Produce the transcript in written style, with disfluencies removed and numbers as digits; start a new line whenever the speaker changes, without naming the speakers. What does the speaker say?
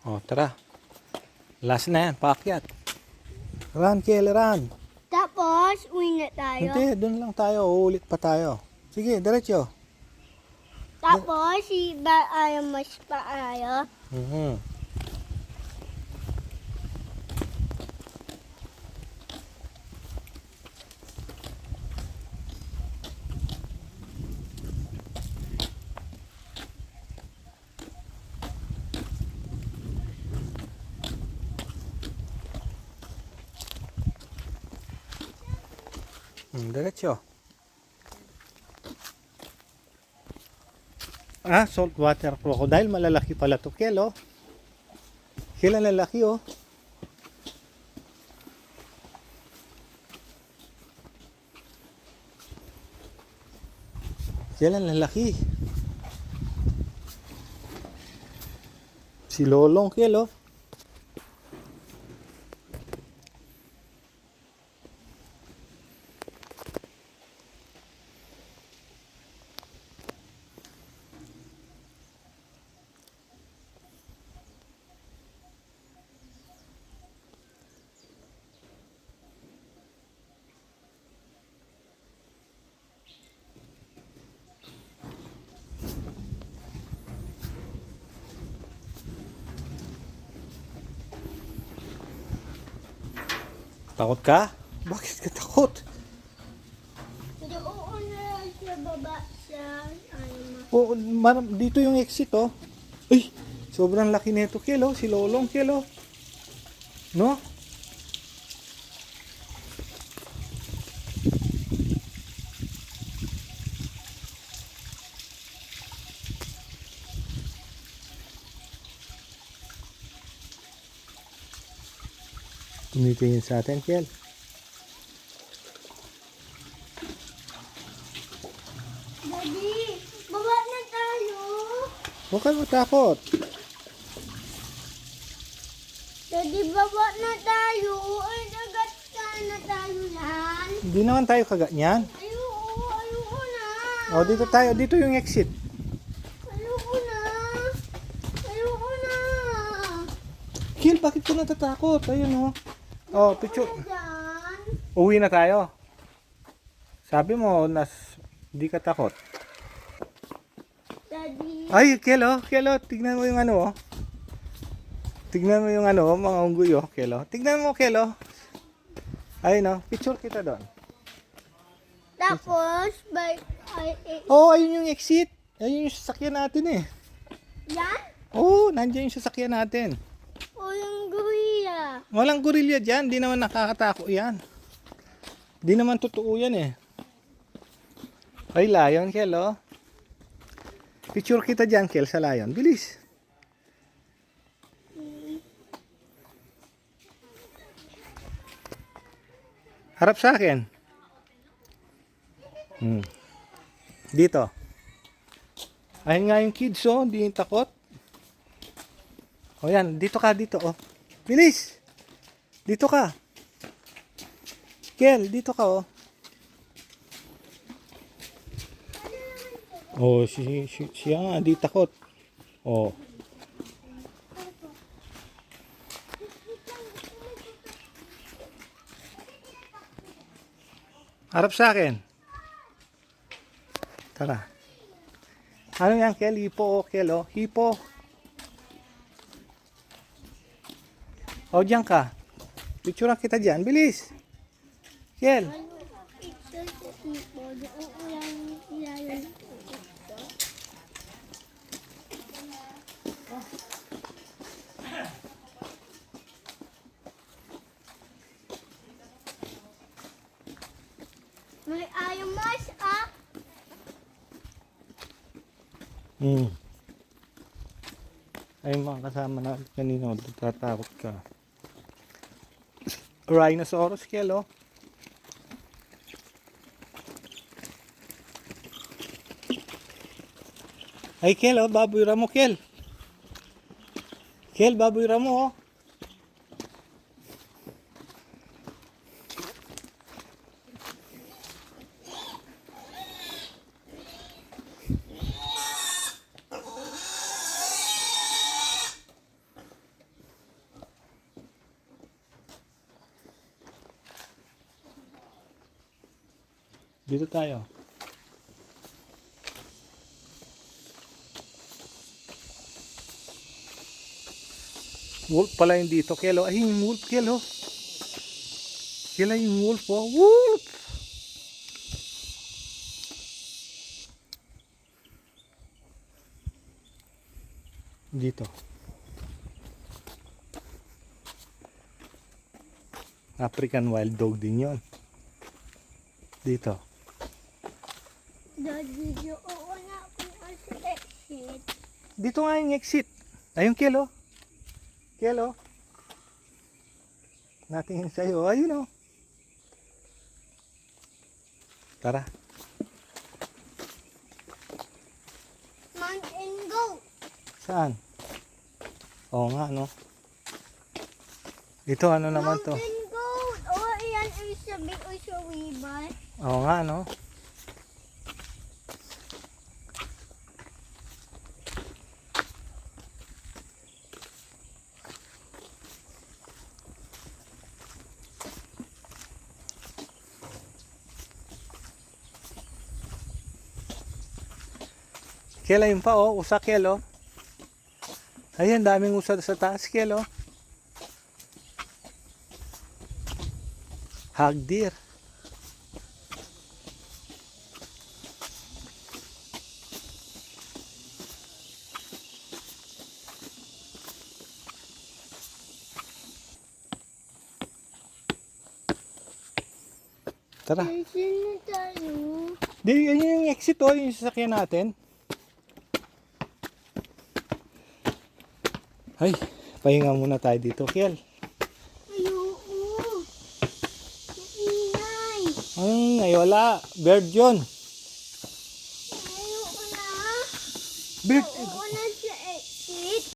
O, tara. Last na yan, paakyat. Run, Kel, run.
Tapos, uwi na tayo.
Hindi, doon lang tayo. Uulit pa tayo. Sige, diretso.
Tapos, si ba ayaw mas paayo.
Mhm. Diretso. Ah, saltwater crocodile. Malalaki pala to, Kel, oh. Kel, ang lalaki, oh. Kel, ang lalaki. Si Lolong, Kel, oh. Takot ka? Bakit ka takot?
Hindi, oo na sa baba sa
Oh, dito yung exit, oh. Uy, sobrang laki nito, Kel, oh. Si Lolong, Kel, oh. No? Tumitingin sa atin, Kel.
Daddy, baba na tayo.
Huwag ka matakot.
Daddy, baba na tayo. Ay, dagat ka na tayo yan.
Hindi naman tayo kagat niyan.
Ayoko na.
Oh, dito tayo. Dito yung exit.
Ayoko na. Ayoko na.
Kel, bakit ka natatakot? Ayun, oh. Oh, picture.
Diyan.
Uwi na tayo. Sabi mo, di ka takot.
Daddy.
Ay, Kel, oh. Kel, oh. Tignan mo yung ano, oh. Tignan mo yung ano, mga unggoy, oh. Kel, oh. Tignan mo, Kel, oh. Ayun, oh. Picture kita doon.
Tapos,
Oh, ayun yung exit. Ayun yung sasakyan natin, eh.
yan?
Oh, nandiyan yung sasakyan natin.
O yung gorilla?
Walang gorilla dyan. Di naman nakakatakot yan. Di naman totoo yan, eh. Ay, lion, Kel, oh. Picture kita dyan, Kel, sa lion. Bilis. Harap sa akin. Dito. Ayun nga yung kids, oh. Di yung takot. O yan, dito ka, dito, oh. Bilis! Dito ka. Kel, dito ka, oh. Oh, siya nga, di takot. Oh. Harap sa akin. Tara. Ano yan, Kel? Hipo, oh, Kel, oh. Hipo. O, diyan ka. Picturean kita dyan. Bilis. Kel.
Picture sa tipo. Doon ulang ilayan. May ayaw mas, ah.
Ay, mga kasama na kanina. Tatakot ka. Rhinoceros, Kel, oh. Ay, Kel, oh. Baboy ramo, Kel. Kel, baboy ramo, oh. Dito tayo. Wolf pala yung dito, Kel. Ay, yung wolf, Kel, oh. Kel, ay, yung wolf, oh. Wolf! Dito. African wild dog din yon. Dito.
Daddy, oo na ako sa exit.
Dito nga yung exit. Ayun, Kel, oh. Kel, oh. Natingin sa'yo. Ayun, oh. Tara.
Mountain goat.
Saan? Oo nga, no? Ito, ano naman to?
Mountain goat. Oh, iyan ay sabi o sa wibay.
Oo nga, no? Kel, ayun pa, oh. Usa, Kel, oh. Ayan, daming usa sa taas, Kel, oh. Hog deer. Tara.
Saan na tayo?
Di, yun yung exit, oh. Yung sasakyan natin. Ay, pahinga muna tayo dito, Kel.
Ayoko. Maingay.
Ay, wala. Bird yun.
Ayoko na.
Bird.
Oo na sa exit.